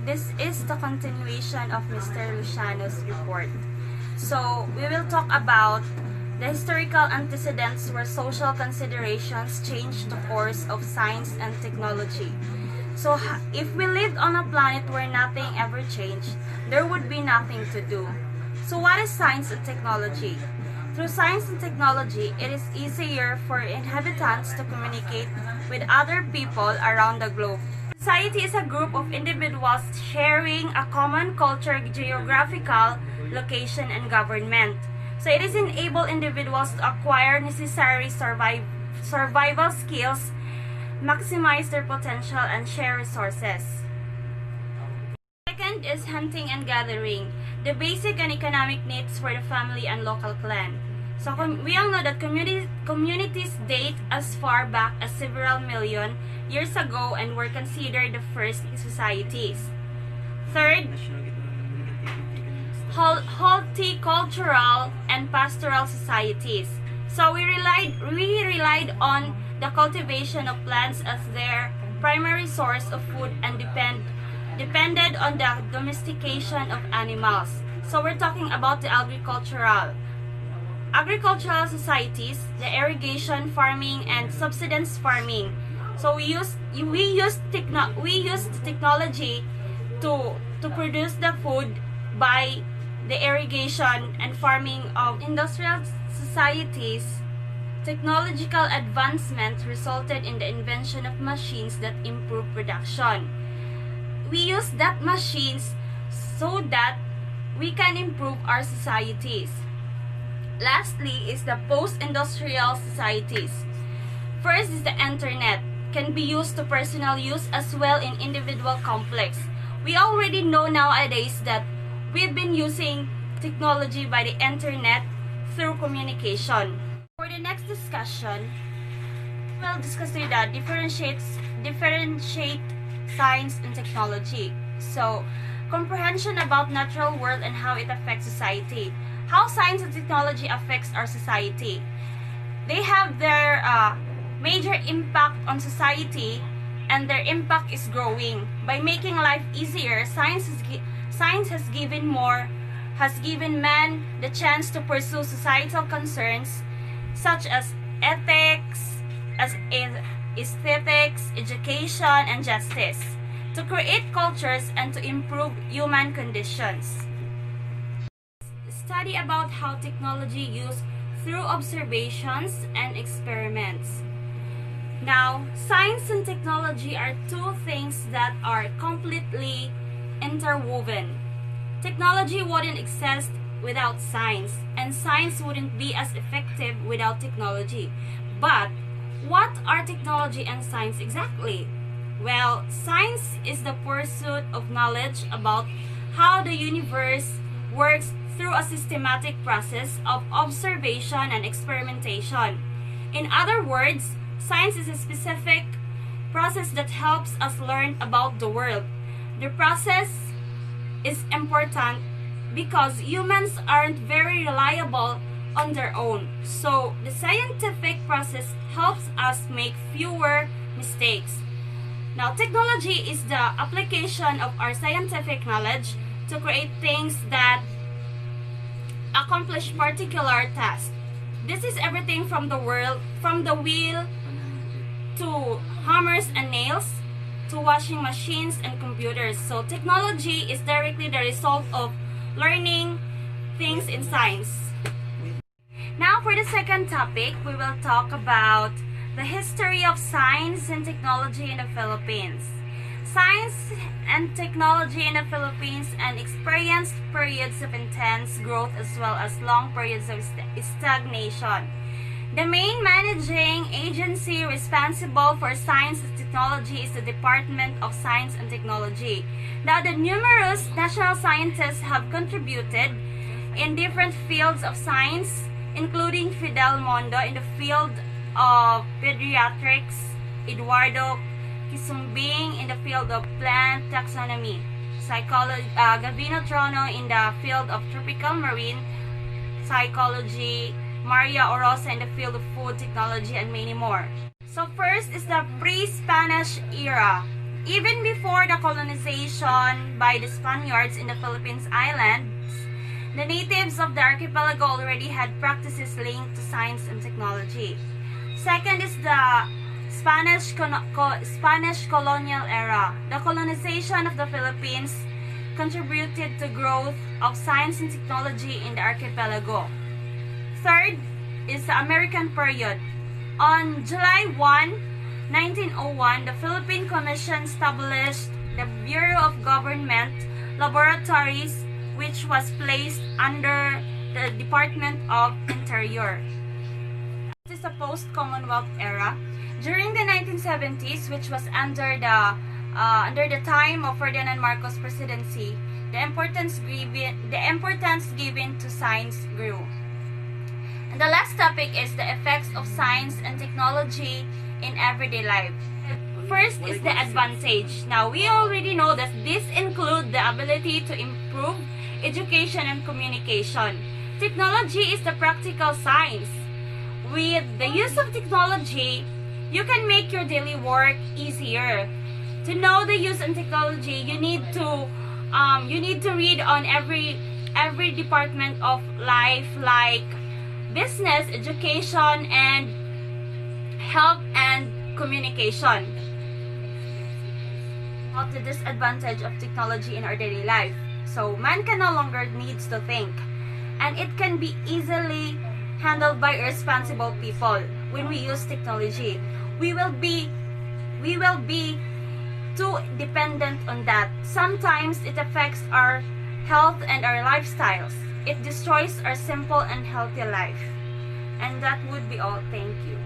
this is the continuation of Mr. Luciano's report. So, we will talk about the historical antecedents where social considerations changed the course of science and technology. So, if we lived on a planet where nothing ever changed, there would be nothing to do. So, what is science and technology? Through science and technology, it is easier for inhabitants to communicate with other people around the globe. Society is a group of individuals sharing a common culture, geographical location, and government. So it is enable individuals to acquire necessary survival skills, maximize their potential, and share resources. Second is hunting and gathering, the basic and economic needs for the family and local clan. So we all know that communities date as far back as several million years ago and were considered the first societies. Third, horticultural and pastoral societies. So we relied on the cultivation of plants as their primary source of food and depended on the domestication of animals. So we're talking about the agricultural societies, the irrigation farming and subsistence farming. So we used technology to produce the food by the irrigation and farming of industrial societies. Technological advancement resulted in the invention of machines that improve production. We use that machines so that we can improve our societies. Lastly is the post-industrial societies. First is the internet, can be used to personal use as well in individual complex. We already know nowadays that we've been using technology by the internet through communication. For the next discussion, we'll discuss the differentiate science and technology. So, comprehension about natural world and how it affects society. How science and technology affects our society. They have their major impact on society, and their impact is growing. By making life easier, science has given men the chance to pursue societal concerns such as ethics, aesthetics, education, and justice, to create cultures and to improve human conditions. Study about how technology used through observations and experiments. Now, science and technology are two things that are completely interwoven. Technology wouldn't exist without science, and science wouldn't be as effective without technology. But what are technology and science exactly? Well, science is the pursuit of knowledge about how the universe works through a systematic process of observation and experimentation. In other words, science is a specific process that helps us learn about the world. The process is important because humans aren't very reliable on their own. So, the scientific process helps us make fewer mistakes. Now, technology is the application of our scientific knowledge to create things that accomplish particular tasks. This is everything from the wheel to hammers and nails to washing machines and computers. So technology is directly the result of learning things in science. Now for the second topic, we will talk about the history of science and technology in the Philippines. Science and technology in the Philippines and experienced periods of intense growth as well as long periods of stagnation. The main managing agency responsible for science and technology is the Department of Science and Technology. Now, the numerous national scientists have contributed in different fields of science, including Fidel Mondo in the field of pediatrics, Eduardo Kisumbing in the field of plant taxonomy, Gavino Trono in the field of tropical marine psychology, Maria Orosa in the field of food technology, and many more. So first is the pre-Spanish era. even before the colonization by the Spaniards in the Philippines Islands, the natives of the archipelago already had practices linked to science and technology. Second is the Spanish colonial era. The colonization of the Philippines contributed to growth of science and technology in the archipelago. Third is the American period. On July 1, 1901, the Philippine Commission established the Bureau of Government Laboratories, which was placed under the Department of Interior. This is the post-Commonwealth era. During the 1970s, which was under the time of Ferdinand Marcos presidency, the importance given to science grew. And the last topic is the effects of science and technology in everyday life. First is the advantage. Now, we already know that this includes the ability to improve education and communication. Technology is the practical science. With the use of technology, you can make your daily work easier. To know the use of technology, you need to read on every department of life, like business, education, and health and communication. About the disadvantage of technology in our daily life. So man can no longer needs to think, and it can be easily handled by irresponsible people. When we use technology, we will be too dependent on that. Sometimes it affects our health and our lifestyles. It destroys our simple and healthy life. And that would be all. Thank you.